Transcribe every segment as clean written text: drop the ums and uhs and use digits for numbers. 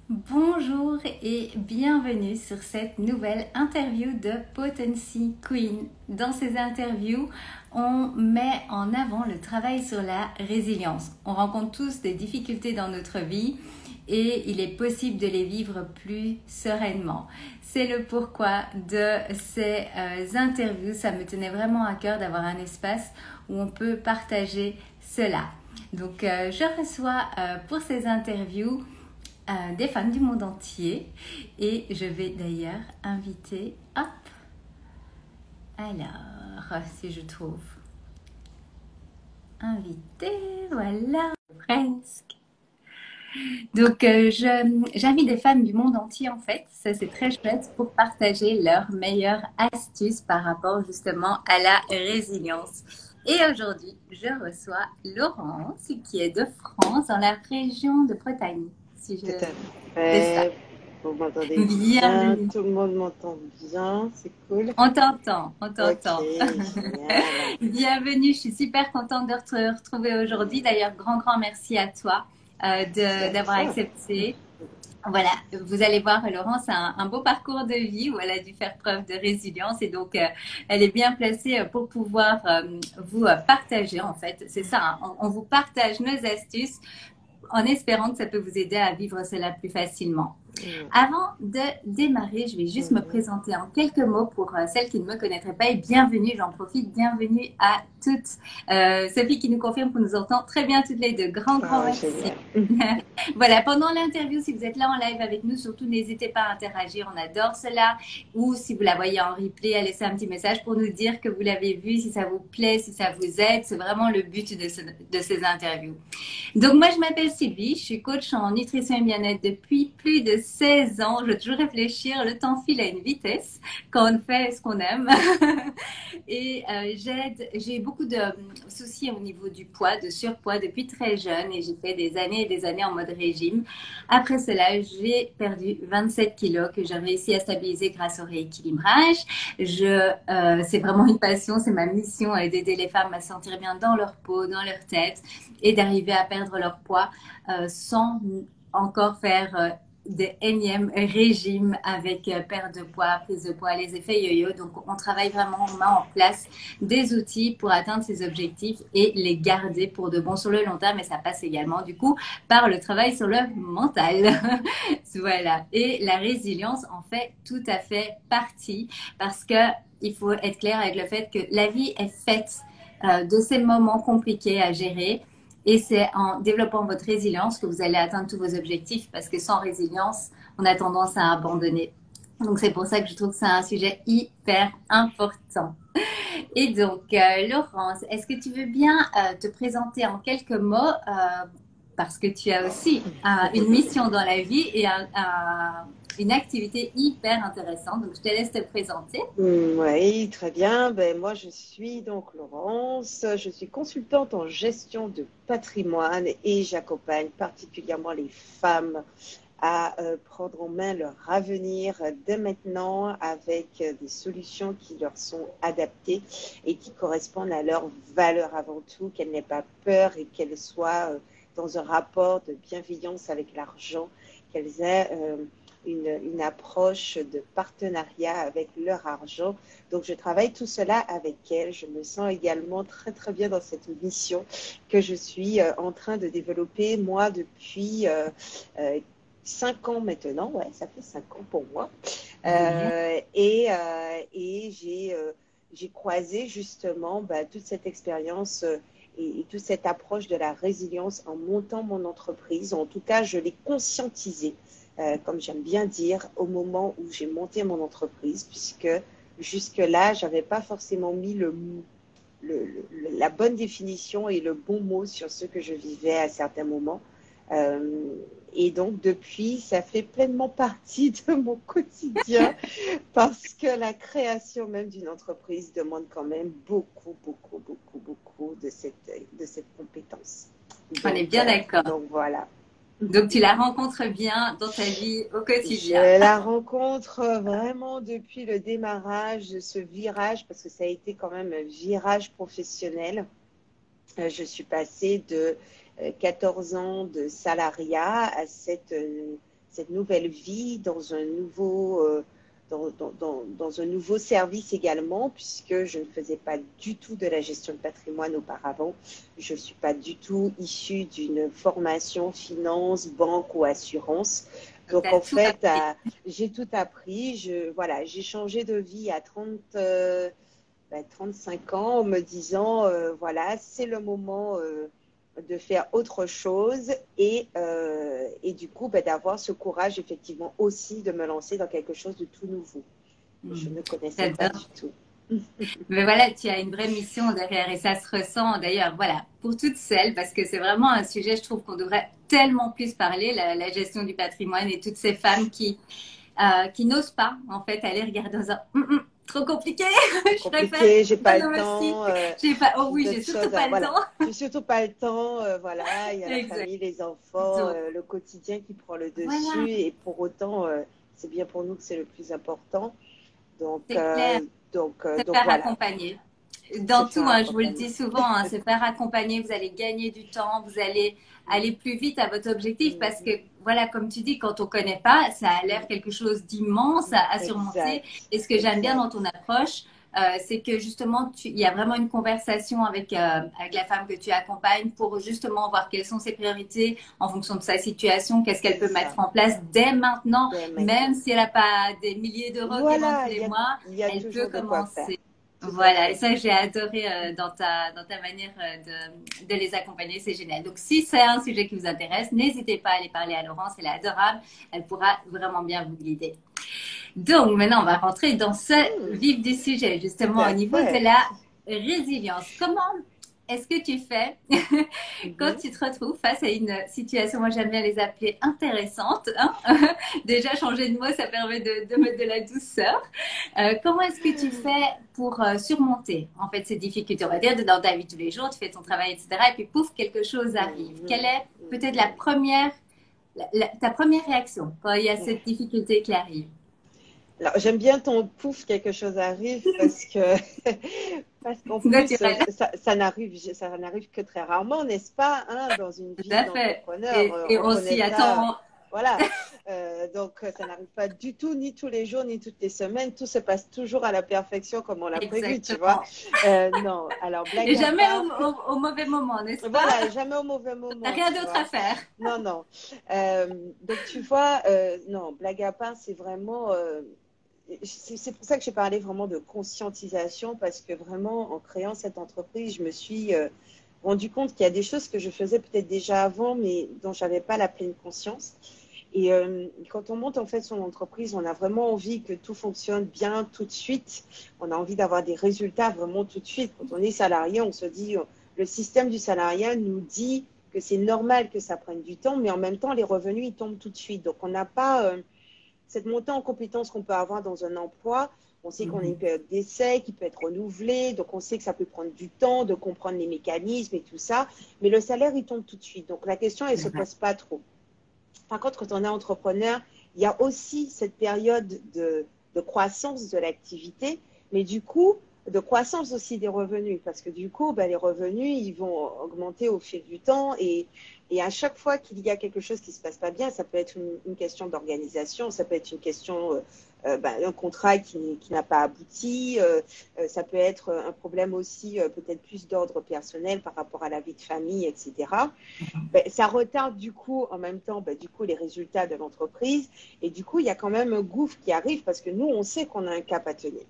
Bonjour et bienvenue sur cette nouvelle interview de Potency Queen. Dans ces interviews, on met en avant le travail sur la résilience. On rencontre tous des difficultés dans notre vie et il est possible de les vivre plus sereinement. C'est le pourquoi de ces interviews. Ça me tenait vraiment à cœur d'avoir un espace où on peut partager cela. Donc, je reçois pour ces interviews des femmes du monde entier et je vais d'ailleurs inviter, hop, alors si je trouve invité, voilà, presque. Donc j'invite des femmes du monde entier en fait, ça c'est très chouette pour partager leurs meilleures astuces par rapport justement à la résilience. Et aujourd'hui, je reçois Laurence qui est de France dans la région de Bretagne, si je Tout à fais ça. fait. Vous m'entendez bien, Bienvenue. tout le monde m'entend bien, c'est cool. On t'entend, on Ok, t'entend. génial. Bienvenue, je suis super contente de te retrouver aujourd'hui. D'ailleurs, grand merci à toi Merci à d'avoir toi. accepté. Voilà, vous allez voir, Laurence a un beau parcours de vie où elle a dû faire preuve de résilience et donc elle est bien placée pour pouvoir vous partager en fait. C'est ça, hein, on vous partage nos astuces en espérant que ça peut vous aider à vivre cela plus facilement. Mm, Avant de démarrer, je vais juste me mhm. présenter en quelques mots pour celles qui ne me connaîtraient pas et bienvenue, j'en profite, bienvenue à toutes. Sophie qui nous confirme qu'on nous entend très bien toutes les deux. Grand Ah, merci. génial. Voilà, pendant l'interview, si vous êtes là en live avec nous, surtout n'hésitez pas à interagir, on adore cela. Ou si vous la voyez en replay, à laisser un petit message pour nous dire que vous l'avez vu, si ça vous plaît, si ça vous aide. C'est vraiment le but de ces interviews. Donc moi, je m'appelle Sylvie, je suis coach en nutrition et bien-être depuis plus de 16 ans. Je dois toujours réfléchir, le temps file à une vitesse quand on fait ce qu'on aime. Et j'ai beaucoup de soucis au niveau du poids, de surpoids depuis très jeune et j'ai fait des années et des années en mode régime. Après cela, j'ai perdu 27 kilos que j'ai réussi à stabiliser grâce au rééquilibrage. C'est vraiment une passion, c'est ma mission d'aider les femmes à se sentir bien dans leur peau, dans leur tête et d'arriver à perdre leur poids sans encore faire des énièmes régimes avec perte de poids, prise de poids, les effets yo-yo. Donc, on travaille vraiment, on met en place des outils pour atteindre ces objectifs et les garder pour de bon sur le long terme. Et ça passe également, du coup, par le travail sur le mental. Voilà. Et la résilience en fait tout à fait partie parce que il faut être clair avec le fait que la vie est faite de ces moments compliqués à gérer. Et c'est en développant votre résilience que vous allez atteindre tous vos objectifs parce que sans résilience, on a tendance à abandonner. Donc c'est pour ça que je trouve que c'est un sujet hyper important. Et donc, Laurence, est-ce que tu veux bien te présenter en quelques mots parce que tu as aussi une mission dans la vie et une activité hyper intéressante. Donc, je te laisse te présenter. Oui, très bien. Ben, moi, je suis donc Laurence. Je suis consultante en gestion de patrimoine et j'accompagne particulièrement les femmes à prendre en main leur avenir dès maintenant avec des solutions qui leur sont adaptées et qui correspondent à leurs valeurs avant tout, qu'elles n'aient pas peur et qu'elles soient dans un rapport de bienveillance avec l'argent, qu'elles aient une approche de partenariat avec leur argent. Donc, je travaille tout cela avec elles. Je me sens également très bien dans cette mission que je suis en train de développer, moi, depuis 5 ans maintenant, ouais, ça fait 5 ans pour moi. Oui. J'ai croisé justement toute cette expérience et toute cette approche de la résilience en montant mon entreprise. En tout cas, je l'ai conscientisée, comme j'aime bien dire, au moment où j'ai monté mon entreprise, puisque jusque-là, je n'avais pas forcément mis la bonne définition et le bon mot sur ce que je vivais à certains moments. Et donc, depuis, ça fait pleinement partie de mon quotidien parce que la création même d'une entreprise demande quand même beaucoup de cette compétence. On est bien d'accord. Donc voilà. Donc, tu la rencontres bien dans ta vie au quotidien. Je la rencontre vraiment depuis le démarrage de ce virage, parce que ça a été quand même un virage professionnel. Je suis passée de 14 ans de salariat à cette cette nouvelle vie dans un nouveau, dans un nouveau service également, puisque je ne faisais pas du tout de la gestion de patrimoine auparavant. Je ne suis pas du tout issue d'une formation finance, banque ou assurance. Donc, en fait, j'ai tout appris. Voilà, j'ai changé de vie à 35 ans en me disant, voilà, c'est le moment de faire autre chose et du coup, d'avoir ce courage, effectivement, aussi de me lancer dans quelque chose de tout nouveau. Je ne connaissais pas du tout. Mais voilà, tu as une vraie mission derrière et ça se ressent d'ailleurs, voilà, pour toutes celles, parce que c'est vraiment un sujet, je trouve qu'on devrait tellement plus parler, la gestion du patrimoine et toutes ces femmes qui n'osent pas, en fait, aller regarder dans un trop compliqué, je compliqué, j'ai pas non, le temps. J'ai pas, oh oui, j'ai surtout pas le temps. J'ai surtout pas le temps, voilà, il y a la famille, les enfants, le quotidien qui prend le dessus et pour autant, c'est bien pour nous que c'est le plus important. Donc, clair. donc faire voilà. accompagner. Dans tout, je vous le dis souvent, se faire accompagner, vous allez gagner du temps, vous allez aller plus vite à votre objectif parce que, voilà, comme tu dis, quand on ne connaît pas, ça a l'air quelque chose d'immense à surmonter. Et ce que j'aime bien dans ton approche, c'est que justement, il y a vraiment une conversation avec la femme que tu accompagnes pour justement voir quelles sont ses priorités en fonction de sa situation, qu'est-ce qu'elle peut mettre en place dès maintenant, même si elle n'a pas des milliers d'euros qui rentrent tous les mois, elle peut commencer. Voilà, et ça j'ai adoré dans ta manière de les accompagner, c'est génial. Donc si c'est un sujet qui vous intéresse, n'hésitez pas à aller parler à Laurence, elle est adorable, elle pourra vraiment bien vous guider. Donc maintenant on va rentrer dans ce vif du sujet, justement au niveau de la résilience. Comment est-ce que tu fais quand tu te retrouves face à une situation, moi j'aime bien les appeler intéressantes, hein. Déjà changer de mot, ça permet de mettre de la douceur. Comment est-ce que tu fais pour surmonter en fait ces difficultés? On va dire dans ta vie de tous les jours, tu fais ton travail, etc. Et puis pouf, quelque chose arrive. Quelle est peut-être ta première réaction quand il y a cette difficulté qui arrive? Alors, j'aime bien ton pouf, quelque chose arrive parce qu'en plus, ça n'arrive que très rarement, n'est-ce pas, hein, dans une vie d'entrepreneur. Et on s'y attend. Voilà. Donc, ça n'arrive pas du tout, ni tous les jours, ni toutes les semaines. Tout se passe toujours à la perfection comme on l'a prévu, tu vois. Non, alors, blague. Et jamais au mauvais moment, n'est-ce pas? Voilà, jamais au mauvais moment. T'as rien d'autre à faire. Non, non. Donc, tu vois, non, blague à part, c'est vraiment... c'est pour ça que j'ai parlé vraiment de conscientisation, parce que vraiment, en créant cette entreprise, je me suis rendu compte qu'il y a des choses que je faisais peut-être déjà avant, mais dont je n'avais pas la pleine conscience. Et quand on monte en fait son entreprise, on a vraiment envie que tout fonctionne bien tout de suite. On a envie d'avoir des résultats vraiment tout de suite. Quand on est salarié, on se dit, le système du salariat nous dit que c'est normal que ça prenne du temps, mais en même temps, les revenus, ils tombent tout de suite. Donc, on n'a pas... cette montée en compétences qu'on peut avoir dans un emploi, on sait qu'on a une période d'essai qui peut être renouvelée, donc on sait que ça peut prendre du temps de comprendre les mécanismes et tout ça, mais le salaire, il tombe tout de suite. Donc la question, elle ne se pose pas trop. Par contre, quand on est entrepreneur, il y a aussi cette période de croissance de l'activité, mais du coup, de croissance aussi des revenus, parce que du coup, les revenus, ils vont augmenter au fil du temps et à chaque fois qu'il y a quelque chose qui ne se passe pas bien, ça peut être une question d'organisation, ça peut être une question d'un contrat qui n'a pas abouti, ça peut être un problème aussi peut-être plus d'ordre personnel par rapport à la vie de famille, etc. Ça retarde du coup en même temps du coup les résultats de l'entreprise et du coup il y a quand même un gouffre qui arrive parce que nous on sait qu'on a un cap à tenir.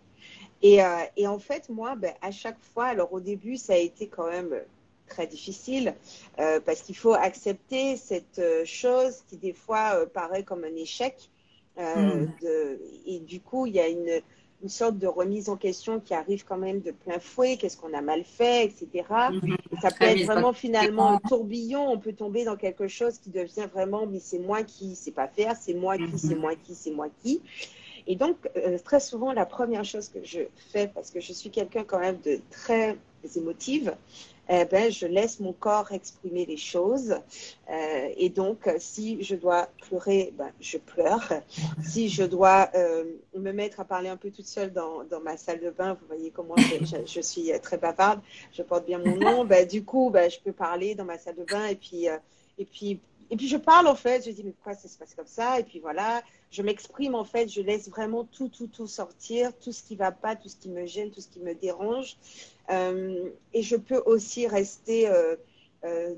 Et en fait moi à chaque fois, alors au début ça a été quand même très difficile parce qu'il faut accepter cette chose qui des fois paraît comme un échec et du coup il y a une sorte de remise en question qui arrive quand même de plein fouet, qu'est-ce qu'on a mal fait, etc. Et ça peut être vraiment finalement un tourbillon, on peut tomber dans quelque chose qui devient vraiment, mais c'est moi qui sais pas faire, c'est moi qui, c'est moi qui, c'est moi qui. Et donc, très souvent, la première chose que je fais, parce que je suis quelqu'un quand même de très émotive, je laisse mon corps exprimer les choses. Et donc, si je dois pleurer, je pleure. Si je dois me mettre à parler un peu toute seule dans ma salle de bain, vous voyez comment je suis très bavarde, je porte bien mon nom, du coup, je peux parler dans ma salle de bain et puis et puis je parle en fait, je dis mais pourquoi ça se passe comme ça? Et puis voilà, je m'exprime en fait, je laisse vraiment tout sortir, tout ce qui va pas, tout ce qui me gêne, tout ce qui me dérange. Et je peux aussi rester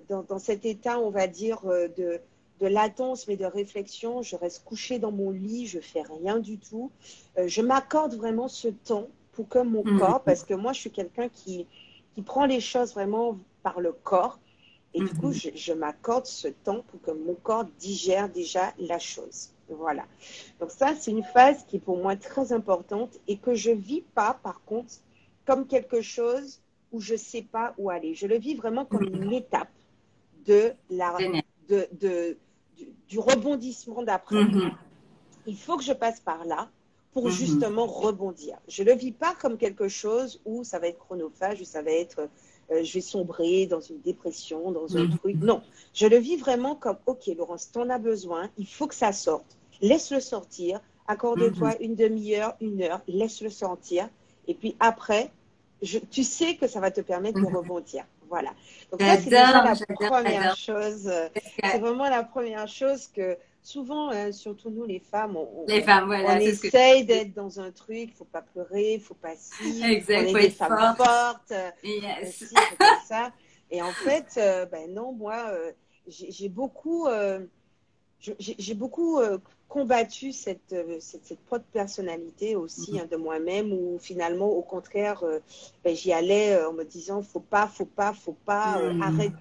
dans cet état, on va dire, de latence, mais de réflexion. Je reste couchée dans mon lit, je fais rien du tout. Je m'accorde vraiment ce temps pour que mon corps, Mhm. parce que moi je suis quelqu'un qui prend les choses vraiment par le corps. Et du coup, Mhm. je m'accorde ce temps pour que mon corps digère déjà la chose. Voilà. Donc ça, c'est une phase qui est pour moi très importante et que je vis pas, par contre, comme quelque chose où je sais pas où aller. Je le vis vraiment comme une étape de la, Génial. du rebondissement d'après. Mhm. Il faut que je passe par là pour Mhm. justement rebondir. Je ne le vis pas comme quelque chose où ça va être chronophage, où ça va être, je vais sombrer dans une dépression, dans un truc. Mhm. Non, je le vis vraiment comme, ok, Laurence, tu en as besoin, il faut que ça sorte. Laisse-le sortir, Mhm. accorde-toi une demi-heure, une heure, laisse-le sortir. Et puis après, tu sais que ça va te permettre de Mhm. rebondir. Voilà. Donc ça, c'est déjà J'adore, la j'adore, première j'adore. chose. Parce C'est que vraiment la première chose que souvent, surtout nous les femmes, les femmes, on voilà, c'est ce que essaye je d'être dans un truc, faut pas pleurer, faut pas ci, on exact, est faut des être femmes forte. fortes, faut Yes. ci, faut pas ça. Et en fait, ben non, moi, j'ai beaucoup, j'ai beaucoup combattu cette propre personnalité aussi hein, de moi-même, où finalement, au contraire, ben, j'y allais en me disant, faut pas, Mhm. arrête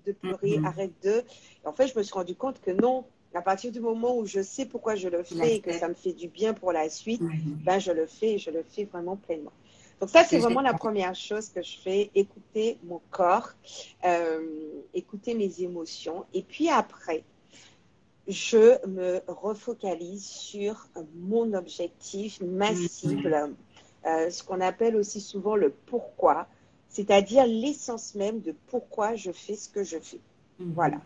de pleurer, Mhm. arrête de. Et en fait, je me suis rendu compte que non, à partir du moment où je sais pourquoi je le Tu fais et que ça l'acceptes. me fait du bien pour la suite, Mhm. ben, je le fais et je le fais vraiment pleinement. Donc ça, c'est C'est vraiment la génial. première chose que je fais, écouter mon corps, écouter mes émotions. Et puis après, je me refocalise sur mon objectif, ma Mhm. cible, ce qu'on appelle aussi souvent le pourquoi, c'est-à-dire l'essence même de pourquoi je fais ce que je fais. Voilà. Mhm.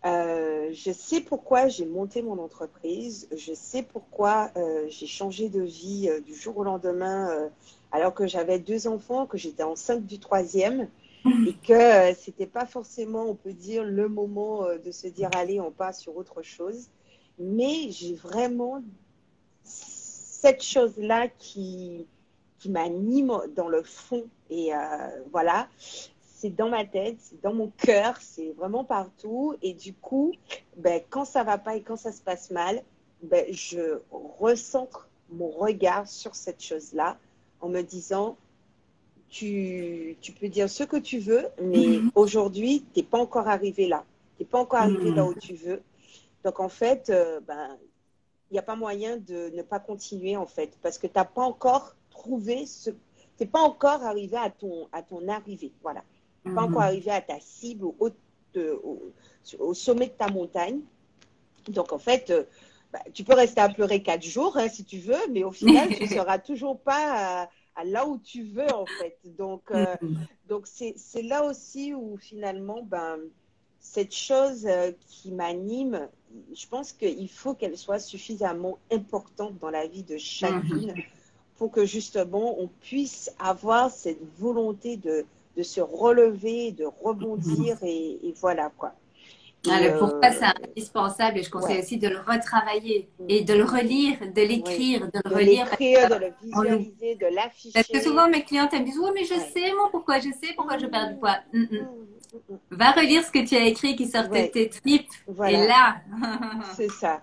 Je sais pourquoi j'ai monté mon entreprise, je sais pourquoi j'ai changé de vie du jour au lendemain alors que j'avais deux enfants, que j'étais enceinte du troisième et que c'était pas forcément, on peut dire, le moment de se dire allez, on passe sur autre chose. Mais j'ai vraiment cette chose-là qui m'anime dans le fond. Et voilà, c'est dans ma tête, c'est dans mon cœur, c'est vraiment partout. Et du coup, ben, quand ça va pas et quand ça se passe mal, ben, je recentre mon regard sur cette chose-là en me disant, tu peux dire ce que tu veux, mais Mhm. aujourd'hui, tu n'es pas encore arrivé là. Tu n'es pas encore arrivé là où Mhm. tu veux. Donc, en fait, ben, il n'y a pas moyen de ne pas continuer, en fait, parce que tu n'as pas encore trouvé ce. Tu n'es pas encore arrivé à ton arrivée. Voilà. Tu n'es pas encore Mhm. arrivé à ta cible, au sommet de ta montagne. Donc, en fait, bah, tu peux rester à pleurer 4 jours hein, si tu veux, mais au final, tu ne seras toujours pas à là où tu veux, en fait. Mhm. Donc c'est là aussi où finalement, ben, cette chose qui m'anime, je pense qu'il faut qu'elle soit suffisamment importante dans la vie de chacune Mhm. pour que justement on puisse avoir cette volonté de se relever, de rebondir Mhm. et voilà quoi. Ah, Et le pourquoi, c'est indispensable et je conseille ouais, aussi de le retravailler mm, et de le mm, mm. relire, de Oui, l'écrire, de le de relire l'écrire, de le on l'oublie. visualiser, de Parce que l'afficher. souvent mes clientes elles me disent oui mais je Ouais. sais moi pourquoi, je sais pourquoi je perds du Mm, poids. mm. Va relire ce que tu as écrit qui sortait de Ouais, tes tripes et voilà. là. C'est ça.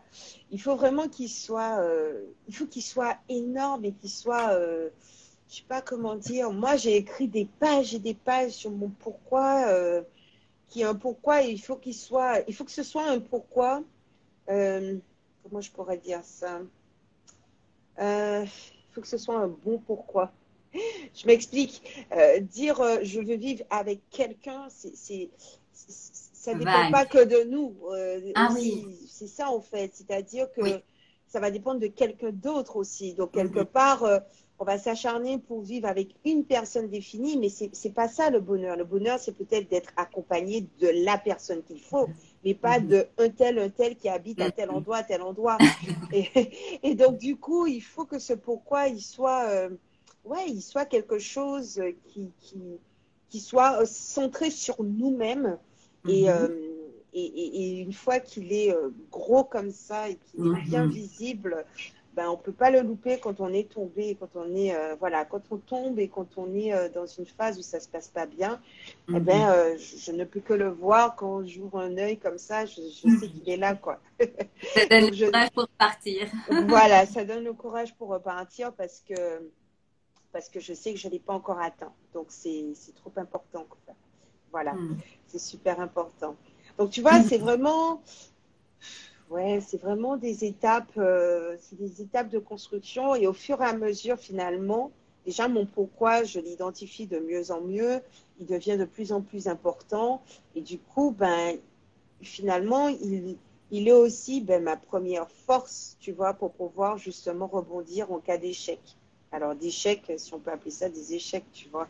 Il faut vraiment il faut qu'il soit énorme et qu'il soit, je sais pas comment dire. Moi, j'ai écrit des pages et des pages sur mon pourquoi, qui est un pourquoi. Et il faut que ce soit un pourquoi. euh, Comment je pourrais dire ça? Il faut que ce soit un bon pourquoi. Je m'explique. Dire je veux vivre avec quelqu'un, ça ne dépend pas Vague. que de nous Ah oui, aussi. C'est ça en fait. C'est-à-dire oui. que ça va dépendre de quelqu'un d'autre aussi. Donc quelque Mhm. part, on va s'acharner pour vivre avec une personne définie, mais c'est pas ça le bonheur. Le bonheur, c'est peut-être d'être accompagné de la personne qu'il faut, mais pas Mhm. de un tel qui habite Mhm. à tel endroit. Et, et donc du coup, il faut que ce pourquoi il soit ouais, il soit quelque chose qui soit centré sur nous-mêmes et, Mhm. et une fois qu'il est gros comme ça et qu'il est bien visible, ben, on peut pas le louper quand on est tombé, quand on est voilà, quand on tombe et quand on est dans une phase où ça se passe pas bien. Eh ben, je ne peux que le voir quand j'ouvre un œil comme ça, je sais qu'il est là, quoi. Ça donne Donc le courage pour partir. voilà, ça donne le courage pour repartir parce que je sais que je l'ai pas encore atteint. Donc c'est trop important, quoi. Voilà, c'est super important. Donc tu vois, c'est vraiment ouais, c'est des étapes de construction et au fur et à mesure, finalement, déjà mon pourquoi, je l'identifie de mieux en mieux, il devient de plus en plus important et du coup, ben, finalement, il est aussi ben, ma première force, tu vois, pour pouvoir justement rebondir en cas d'échec. Alors, d'échec, si on peut appeler ça des échecs, tu vois,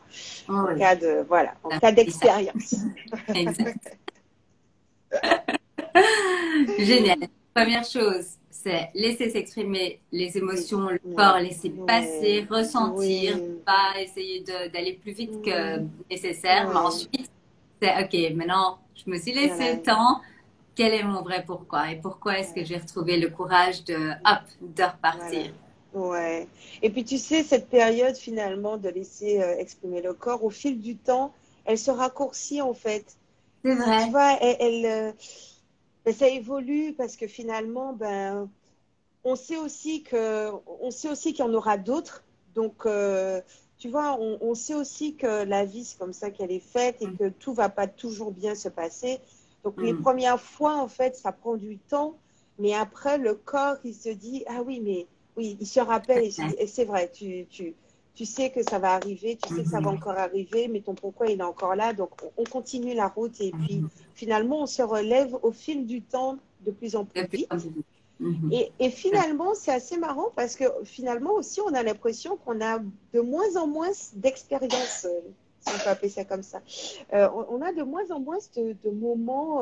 Oh, en oui, cas de, voilà, en ça cas fait ça. d'expérience. Exact. Génial. Première chose, c'est laisser s'exprimer les émotions, le corps, Ouais, laisser ouais, passer, ressentir, oui, pas essayer d'aller plus vite que oui, nécessaire. Mais oui, ensuite, c'est OK, maintenant, je me suis laissé voilà, le temps. Quel est mon vrai pourquoi? Et pourquoi est-ce que voilà, j'ai retrouvé le courage hop, de voilà. repartir? Ouais. Et puis tu sais, cette période finalement de laisser exprimer le corps, au fil du temps, elle se raccourcit en fait. C'est Tu vrai. vois, ben, ça évolue parce que finalement, ben, on sait aussi qu'il y en aura d'autres. Donc, tu vois, on sait aussi que la vie, c'est comme ça qu'elle est faite et Mm, que tout va pas toujours bien se passer. Donc, les mm, premières fois, en fait, ça prend du temps. Mais après, le corps, il se dit, ah oui, mais oui, il se rappelle et il se dit, et c'est vrai, tu sais que ça va arriver, tu sais que ça va mhm, encore arriver, mais ton pourquoi il est encore là. Donc, on continue la route et puis mhm. finalement, on se relève au fil du temps de plus en plus De plus en vite. plus. Mhm. Et finalement, c'est assez marrant parce que finalement aussi, on a l'impression qu'on a de moins en moins d'expérience, si on peut appeler ça comme ça. On a de moins en moins de moments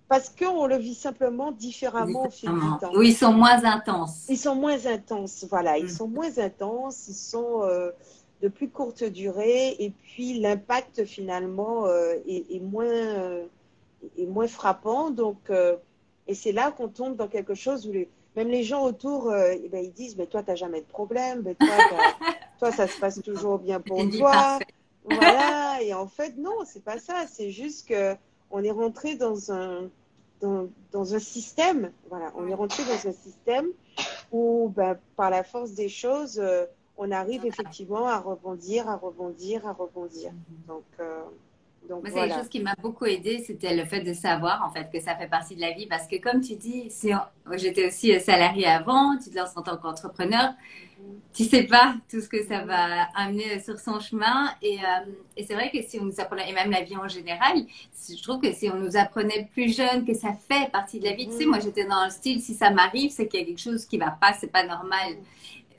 parce qu'on le vit simplement différemment au fil du Différemment. temps. Ou ils sont moins intenses. Ils sont moins intenses, voilà, ils Mm. sont moins intenses, ils sont de plus courte durée et puis l'impact finalement est moins frappant. Donc, et c'est là qu'on tombe dans quelque chose où même les gens autour, eh ben, ils disent, mais toi, tu n'as jamais de problème, mais toi, ça se passe toujours bien C'est pour une vie toi. parfaite. Voilà. Et en fait, non, c'est pas ça. C'est juste que on est rentré dans un système. Voilà, on est rentré dans un système où, ben, par la force des choses, on arrive effectivement à rebondir, à rebondir, à rebondir. Donc, euh, donc Moi, c'est quelque voilà. chose qui m'a beaucoup aidée, c'était le fait de savoir en fait que ça fait partie de la vie parce que comme tu dis, j'étais aussi salariée avant, tu te lances en tant qu'entrepreneur, Mhm. tu sais pas tout ce que ça Mhm. va amener sur son chemin et c'est vrai que si on nous apprenait, et même la vie en général, je trouve que si on nous apprenait plus jeune que ça fait partie de la vie, tu sais, moi Mhm. j'étais dans le style, si ça m'arrive, c'est qu'il y a quelque chose qui va pas, c'est pas normal.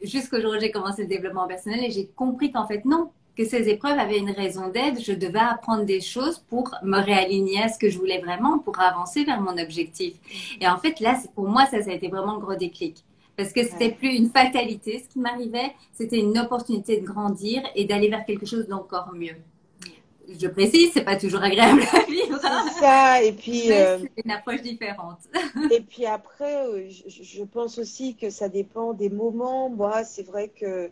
Jusqu'au jour où j'ai commencé le développement personnel et j'ai compris qu'en fait, non, que ces épreuves avaient une raison d'être. Je devais apprendre des choses pour me réaligner à ce que je voulais vraiment, pour avancer vers mon objectif. Et en fait, là, pour moi, ça a été vraiment le gros déclic. Parce que c'était Ouais. plus une fatalité, ce qui m'arrivait, c'était une opportunité de grandir et d'aller vers quelque chose d'encore mieux. Je précise, c'est pas toujours agréable à vivre, C'est hein, ça. mais c'est une approche différente. Et puis après, je pense aussi que ça dépend des moments. Moi, c'est vrai que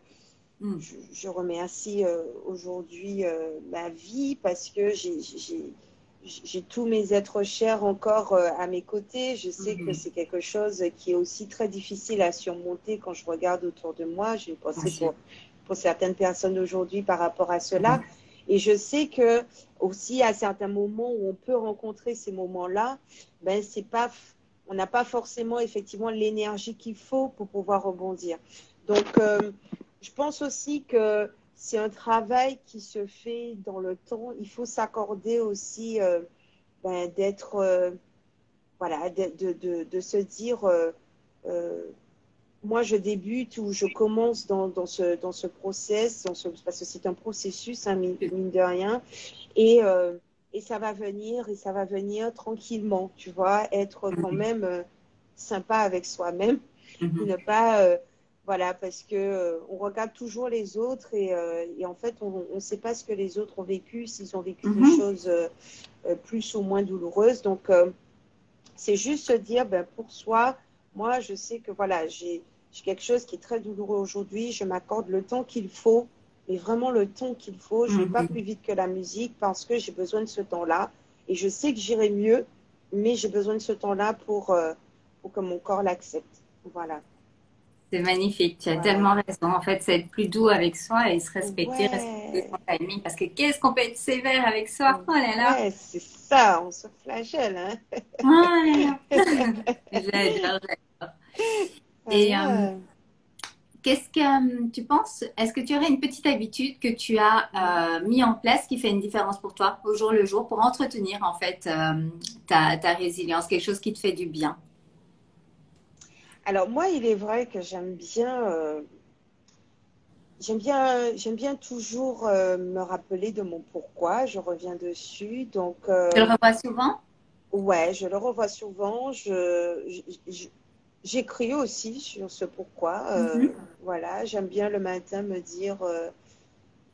Mm, je remercie aujourd'hui ma vie parce que j'ai tous mes êtres chers encore à mes côtés. Je sais que mhm, c'est quelque chose qui est aussi très difficile à surmonter quand je regarde autour de moi. J'ai bien pensé sûr. pour certaines personnes aujourd'hui par rapport à cela. Mhm, Et je sais que aussi à certains moments où on peut rencontrer ces moments-là, ben c'est pas, on n'a pas forcément effectivement l'énergie qu'il faut pour pouvoir rebondir. Donc, je pense aussi que c'est un travail qui se fait dans le temps. Il faut s'accorder aussi ben, d'être, voilà, de se dire, euh, moi je débute ou je commence dans ce process, parce que c'est un processus, hein, mine de rien, et, euh, et ça va venir tranquillement, tu vois, être quand mhm, même sympa avec soi-même et mhm, ne pas, voilà, parce que on regarde toujours les autres et en fait, on ne sait pas ce que les autres ont vécu, s'ils ont vécu des mhm. choses plus ou moins douloureuse. Donc, c'est juste se dire, ben, pour soi, moi, je sais que voilà, j'ai quelque chose qui est très douloureux aujourd'hui. Je m'accorde le temps qu'il faut, mais vraiment le temps qu'il faut. Je ne vais pas Mhm. plus vite que la musique parce que j'ai besoin de ce temps-là. Et je sais que j'irai mieux, mais j'ai besoin de ce temps-là pour que mon corps l'accepte. Voilà. C'est magnifique, tu as Voilà. tellement raison. En fait, c'est être plus doux avec soi et se respecter Ouais. son timing. Parce que qu'est-ce qu'on peut être sévère avec soi? Oh là là! Ouais, c'est ça. On se flagelle, hein. Oh là là! J'adore, j'adore. Et Voilà. qu'est-ce que tu penses? Est-ce que tu aurais une petite habitude que tu as mis en place qui fait une différence pour toi au jour le jour pour entretenir en fait ta résilience, quelque chose qui te fait du bien? Alors moi, il est vrai que j'aime bien toujours me rappeler de mon pourquoi. Je reviens dessus. Donc, Tu le revois souvent? ouais, je le revois souvent. J'écris aussi sur ce pourquoi. Mhm. Voilà, j'aime bien le matin me dire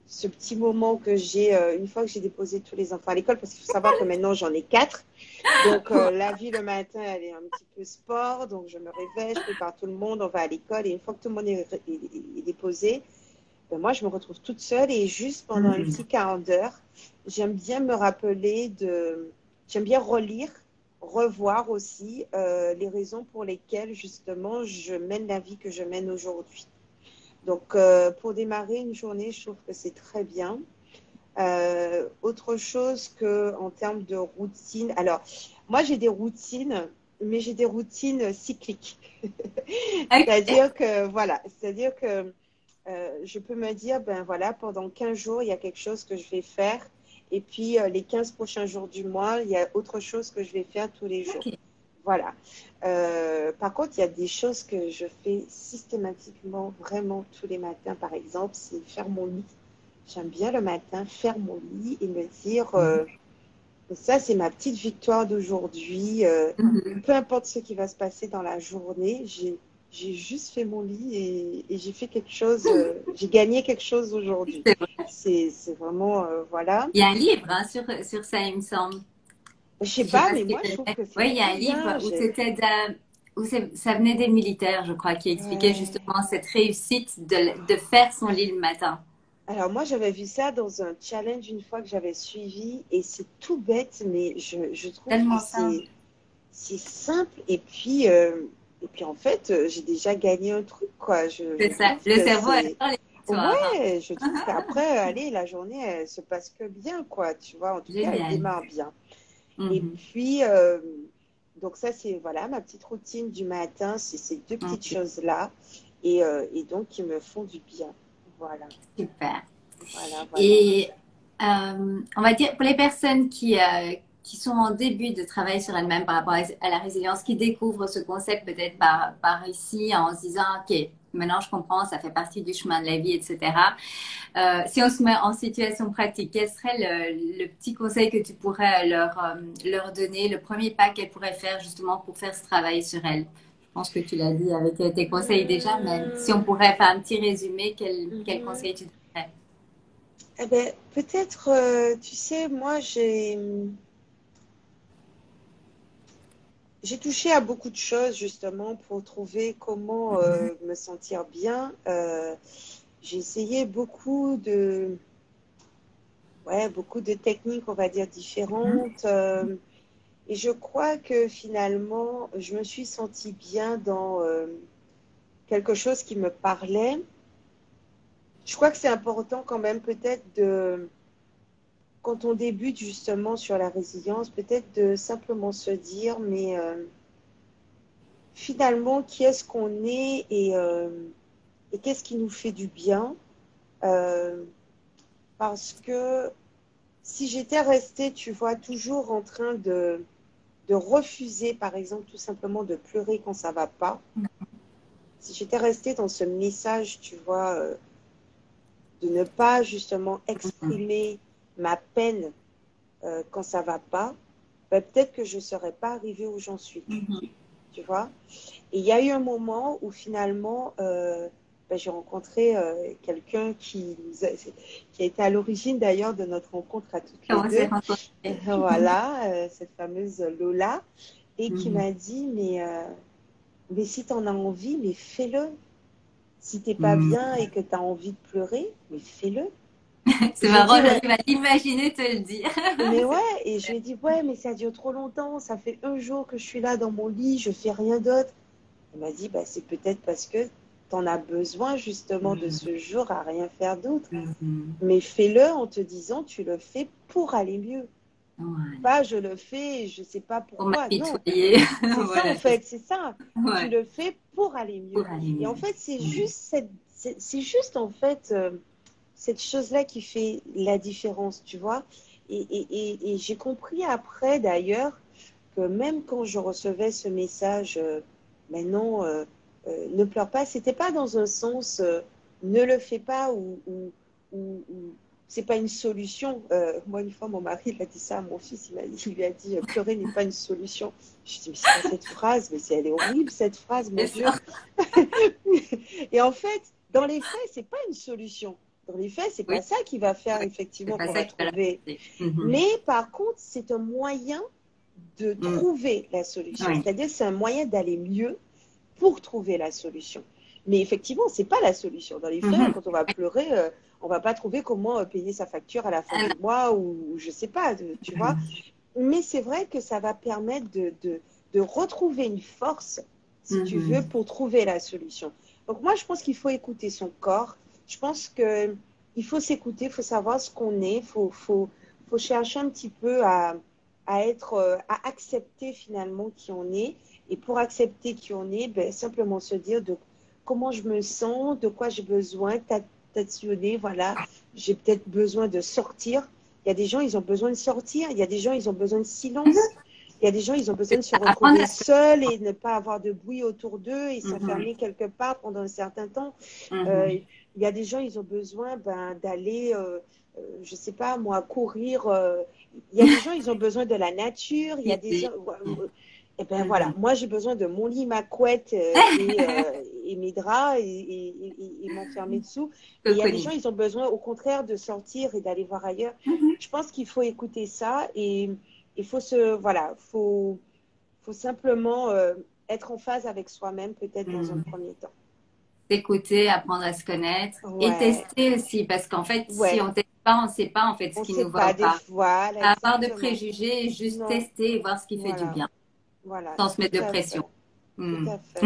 ce petit moment que j'ai une fois que j'ai déposé tous les enfants à l'école, parce qu'il faut savoir que maintenant j'en ai quatre. Donc, la vie le matin, elle est un petit peu sport. Donc, je me réveille, je prépare tout le monde, on va à l'école. Et une fois que tout le monde est déposé, ben moi, je me retrouve toute seule et juste pendant un Mhm. petit quart d'heure, j'aime bien me rappeler j'aime bien relire, revoir aussi les raisons pour lesquelles justement je mène la vie que je mène aujourd'hui. Donc, pour démarrer une journée, je trouve que c'est très bien. Autre chose que en termes de routine, alors moi j'ai des routines, mais j'ai des routines cycliques. Ok. C'est-à-dire que je peux me dire, ben voilà, pendant 15 jours, il y a quelque chose que je vais faire. Et puis, les 15 prochains jours du mois, il y a autre chose que je vais faire tous les jours. Ok. Voilà. Par contre, il y a des choses que je fais systématiquement, vraiment tous les matins. Par exemple, c'est faire mon lit. J'aime bien le matin faire mon lit et me dire, ça, c'est ma petite victoire d'aujourd'hui. Mhm. Peu importe ce qui va se passer dans la journée, j'ai juste fait mon lit et j'ai fait quelque chose, j'ai gagné quelque chose aujourd'hui. C'est vrai. C'est vraiment, voilà. Il y a un livre hein, sur ça, il me semble. Je sais Je sais pas, pas mais ce que moi, je trouve que c'est Oui, il y a très un livre bien. où ça venait des militaires, je crois, qui expliquait Ouais. justement cette réussite de faire son lit le matin. Alors moi, j'avais vu ça dans un challenge une fois que j'avais suivi et c'est tout bête, mais je trouve que Tellement simple. c'est simple et puis en fait, j'ai déjà gagné un truc, quoi. Je C'est ça. trouve Le que cerveau c'est... adore les victoires. Ouais, je trouve qu'après, allez, la journée, elle se passe que bien, quoi. Tu vois, en tout cas, elle Génial. démarre bien. Et Mhm. puis, donc ça, c'est, voilà, ma petite routine du matin, c'est ces deux petites Ok, choses-là et donc qui me font du bien. Voilà, super. voilà, voilà. Et on va dire pour les personnes qui sont en début de travail sur elles-mêmes par rapport à la résilience, qui découvrent ce concept peut-être par ici en se disant, OK, maintenant je comprends, ça fait partie du chemin de la vie, etc. Si on se met en situation pratique, quel serait le petit conseil que tu pourrais leur donner, le premier pas qu'elles pourraient faire justement pour faire ce travail sur elles? Je pense que tu l'as dit avec tes conseils déjà, mais si on Hum, pourrait faire un petit résumé, quel mhm. conseil tu donnerais? Eh ben, peut-être, tu sais, moi, j'ai touché à beaucoup de choses justement pour trouver comment me sentir bien. J'ai essayé beaucoup de techniques, on va dire, Mhm. différentes. Et je crois que finalement, je me suis sentie bien dans quelque chose qui me parlait. Je crois que c'est important quand même peut-être quand on débute justement sur la résilience, peut-être de simplement se dire, mais finalement, qui est-ce qu'on est et qu'est-ce qui nous fait du bien? Euh, Parce que si j'étais restée, tu vois, toujours en train de refuser, par exemple, tout simplement de pleurer quand ça va pas, si j'étais restée dans ce message, tu vois, de ne pas justement exprimer ma peine quand ça va pas, ben, peut-être que je ne serais pas arrivée où j'en suis, Mhm. tu vois. Et il y a eu un moment où finalement, ben, j'ai rencontré quelqu'un qui a été à l'origine d'ailleurs de notre rencontre à toutes les Comment c'est deux. rencontré? Voilà, cette fameuse Lola, et qui Mhm. m'a dit, mais si tu en as envie, mais fais-le. Si t'es pas Mhm. bien et que tu as envie de pleurer, mais fais-le. Et C'est je lui ai dit, marrant, ouais, j'arrive à l'imaginer te le dire. mais ouais, et je lui ai dit, ouais, mais ça dure trop longtemps, ça fait un jour que je suis là dans mon lit, je fais rien d'autre. Elle m'a dit, bah, c'est peut-être parce que tu en as besoin justement de Mhm. ce jour à rien faire d'autre. Mhm. Mais fais-le en te disant, tu le fais pour aller mieux. Voilà. Pas je le fais, je sais pas Pour pourquoi. Non, m'apitoyer. c'est ça en Voilà, c'est ça. fait, c'est ça. Tu Ouais, le fais pour aller pour mieux. aller Et en mieux. fait, c'est Mhm. juste c'est juste en fait cette chose-là qui fait la différence, tu vois. Et j'ai compris après d'ailleurs que même quand je recevais ce message, mais non, ne pleure pas, c'était pas dans un sens ne le fais pas ou c'est pas une solution. Moi, une fois, mon mari il a dit ça à mon fils, il lui a dit pleurer n'est pas une solution. Je dis, mais c'est quoi cette phrase? Mais elle est horrible cette phrase, mon C'est Dieu. ça. Et en fait, dans les faits, c'est pas une solution. Dans les faits, c'est Oui, pas ça qui va faire oui. C'est effectivement pas qu'on ça va qui va la trouver. passer. Mhm. Mais par contre, c'est un moyen de Mhm. trouver la solution. Oui. C'est-à-dire, c'est un moyen d'aller mieux pour trouver la solution. Mais effectivement, c'est pas la solution. Dans les faits, Mhm. quand on va pleurer, on va pas trouver comment payer sa facture à la fin Ah du non. mois ou je sais pas, tu vois. Mais c'est vrai que ça va permettre de retrouver une force, si tu veux, Mhm. pour trouver la solution. Donc moi, je pense qu'il faut écouter son corps. Je pense qu'il faut s'écouter, il faut savoir ce qu'on est, faut chercher un petit peu à accepter finalement qui on est. Et pour accepter qui on est, ben, simplement se dire de comment je me sens, de quoi j'ai besoin, tationner, voilà, j'ai peut-être besoin de sortir. Il y a des gens, ils ont besoin de sortir. Il y a des gens, ils ont besoin de silence. Il y a des gens, ils ont besoin de se Apprendre retrouver à se seuls et ne pas avoir de bruit autour d'eux et Mhm. s'enfermer quelque part pendant un certain temps. Mhm. Il y a des gens, ils ont besoin d'aller, je sais pas moi, courir. Il y a des gens, ils ont besoin de la nature. Il y a des gens, Idée. et ben voilà, Mhm. moi j'ai besoin de mon lit, ma couette et mes draps et m'enfermer dessous. Et il y a des gens, Cocooning. ils ont besoin au contraire de sortir et d'aller voir ailleurs. Mhm. Je pense qu'il faut écouter ça et il faut voilà, faut simplement être en phase avec soi-même peut-être dans un Mhm. premier temps. S'écouter, apprendre à se connaître et Ouais, tester aussi, parce qu'en fait, si ouais, on teste pas, on ne sait pas en fait ce on qui sait nous va pas ou des pas. fois, là, Pas avoir de exactement. préjugés et juste Non, tester et voir ce qui fait du voilà, bien, voilà, sans se tout mettre de à pression. fait, tout Hmm. à fait,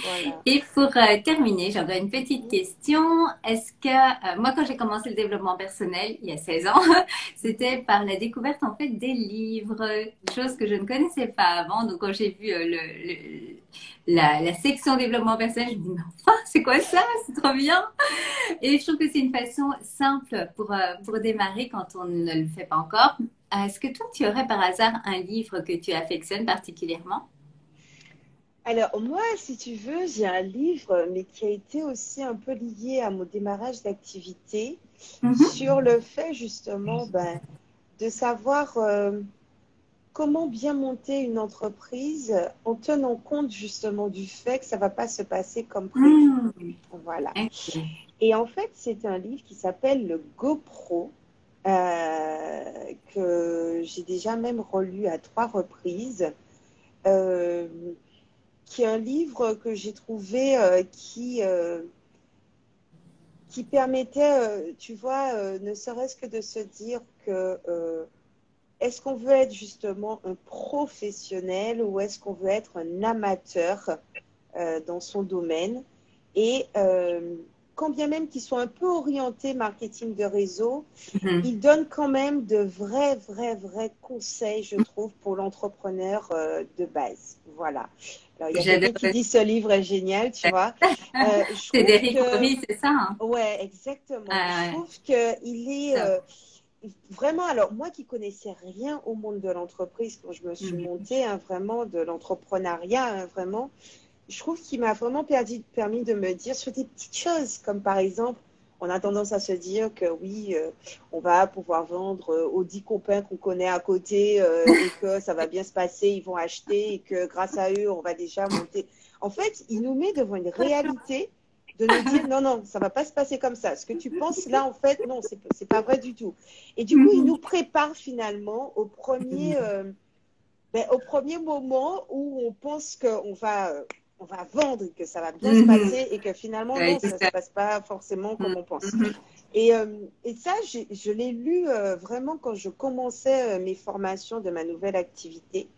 voilà. Et pour terminer, j'aurais une petite Mhm, question. Est-ce que, moi, quand j'ai commencé le développement personnel, il y a 16 ans, mhm. c'était par la découverte, en fait, des livres, chose que je ne connaissais pas avant. Donc, quand j'ai vu la section développement personnel, je me dis, mais enfin, c'est quoi ça? C'est trop bien! Et je trouve que c'est une façon simple pour démarrer quand on ne le fait pas encore. Est-ce que toi, tu aurais par hasard un livre que tu affectionnes particulièrement? Alors, moi, si tu veux, j'ai un livre, mais qui a été aussi un peu lié à mon démarrage d'activité Mhm. sur le fait justement ben, de savoir comment bien monter une entreprise en tenant compte justement du fait que ça ne va pas se passer comme prévu. Hmm. Voilà. Ok. Et en fait, c'est un livre qui s'appelle le GoPro, que j'ai déjà même relu à 3 reprises, euh, qui est un livre que j'ai trouvé qui permettait, tu vois, ne serait-ce que de se dire que est-ce qu'on veut être justement un professionnel ou est-ce qu'on veut être un amateur dans son domaine. Et quand bien même qu'ils soient un peu orientés marketing de réseau, Mhm. ils donnent quand même de vrais conseils, je trouve, pour l'entrepreneur de base. Voilà. Alors, il y a J'adore. quelqu'un qui dit ce livre est génial, tu vois. Je C'est trouve d'Eric que, Rory, c'est ça, hein? ouais, exactement. Je Ouais, trouve qu'il est top. vraiment, alors moi qui connaissais rien au monde de l'entreprise quand je me suis Mhm. montée, hein, vraiment de l'entrepreneuriat, hein, vraiment, je trouve qu'il m'a vraiment permis de me dire sur des petites choses, comme par exemple, on a tendance à se dire que oui, on va pouvoir vendre aux 10 copains qu'on connaît à côté et que ça va bien se passer, ils vont acheter et que grâce à eux, on va déjà monter. En fait, il nous met devant une réalité de nous dire non, non, ça va pas se passer comme ça. Ce que tu penses là, en fait, non, c'est pas vrai du tout. Et du coup, il nous prépare finalement au premier moment où on pense on va vendre, que ça va bien se Mhm. passer et que finalement, Ouais, non, c'est ça se ça. passe pas forcément comme on pense. Mhm. Et ça, je l'ai lu vraiment quand je commençais mes formations de ma nouvelle activité.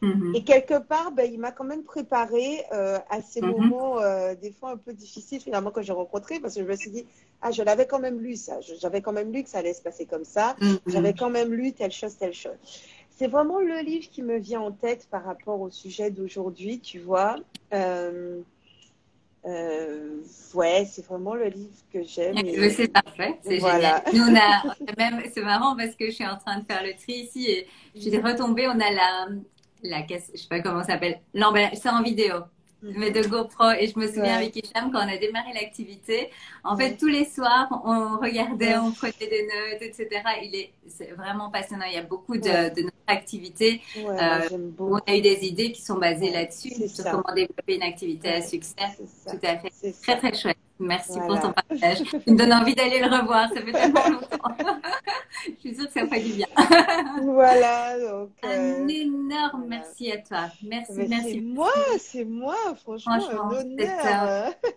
Et Mhm. quelque part, ben, il m'a quand même préparé à ces Mhm. moments, des fois un peu difficiles finalement que j'ai rencontrés, parce que je me suis dit, ah, je l'avais quand même lu ça, j'avais quand même lu que ça allait se passer comme ça, j'avais Mhm. quand même lu telle chose, telle chose. C'est vraiment le livre qui me vient en tête par rapport au sujet d'aujourd'hui, tu vois. Euh, ouais, c'est vraiment le livre que j'aime Mais et c'est parfait, c'est génial. voilà. Nous, on a même, c'est marrant parce que je suis en train de faire le tri ici et je suis retombée. On a la caisse, je sais pas comment ça s'appelle, l'emballage, c'est en vidéo, mais Mhm. de GoPro. Et je me souviens Ouais, avec Hicham, quand on a démarré l'activité, en fait, ouais, tous les soirs, on regardait, ouais, on prenait des notes, etc. C'est vraiment passionnant. Il y a beaucoup ouais, de notre activité ouais, moi euh, j'aime où on a eu beaucoup. des idées qui sont basées Ouais, là-dessus, c'est sur ça. comment développer une activité à Ouais, succès. c'est Tout ça. à fait. C'est Très, ça. très chouette. Merci pour ton Voilà. partage. Tu me donnes envie d'aller le revoir. Ça fait tellement longtemps. Je suis sûre que ça ferait du bien. Voilà, donc Un énorme voilà. merci à toi. Merci, Mais merci, merci. c'est moi, franchement, un Franchement, c'est honneur. top.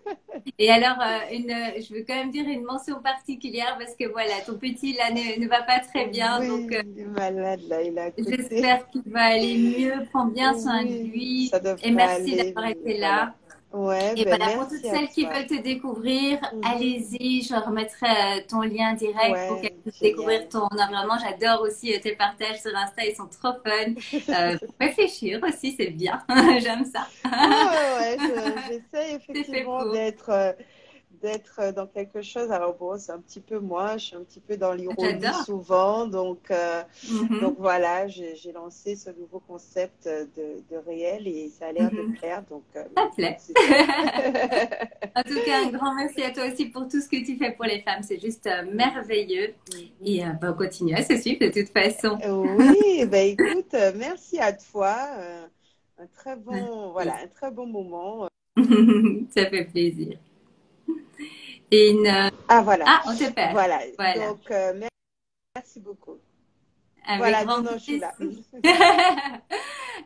Et alors, je veux quand même dire une mention particulière parce que voilà, ton petit là ne va pas très bien. Donc, Oui, il est malade là, il est à côté. j'espère qu'il va aller mieux. Prends bien soin de Oui, lui. ça Et devrait merci aller, d'avoir mais été voilà. là. Ouais, Et ben voilà, pour toutes merci à celles qui toi. veulent te découvrir, Mhm. allez-y, je remettrai ton lien direct pour qu'elles Ouais, puissent découvrir génial. ton environnement. J'adore aussi tes partages sur Insta, ils sont trop fun. Faut réfléchir aussi, c'est bien. J'aime ça. Ouais, ouais, j'essaie C'est fait effectivement pour. d'être dans quelque chose. Alors bon, c'est un petit peu moi, je suis un petit peu dans l'ironie J'adore. souvent, donc Mhm, voilà, j'ai lancé ce nouveau concept de réel et ça a l'air de mhm. plaire, donc Ça plaît. c'est top. En tout cas, un grand merci à toi aussi pour tout ce que tu fais pour les femmes. C'est juste merveilleux. Mhm. Et on continue à se suivre de toute façon. Oui, ben écoute, merci à toi. Un très Merci. un très bon moment. Ça fait plaisir. Et Ah voilà, Ah, on te perd. voilà. Voilà. Donc merci beaucoup. Avec Voilà, non, grand non, je suis là. plaisir.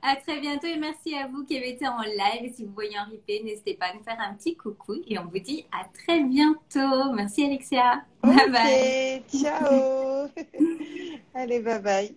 À très bientôt et merci à vous qui avez été en live. Et si vous voyez en replay, n'hésitez pas à nous faire un petit coucou et on vous dit à très bientôt. Merci Alexia. Bye Ok, bye. ciao. Allez, bye bye.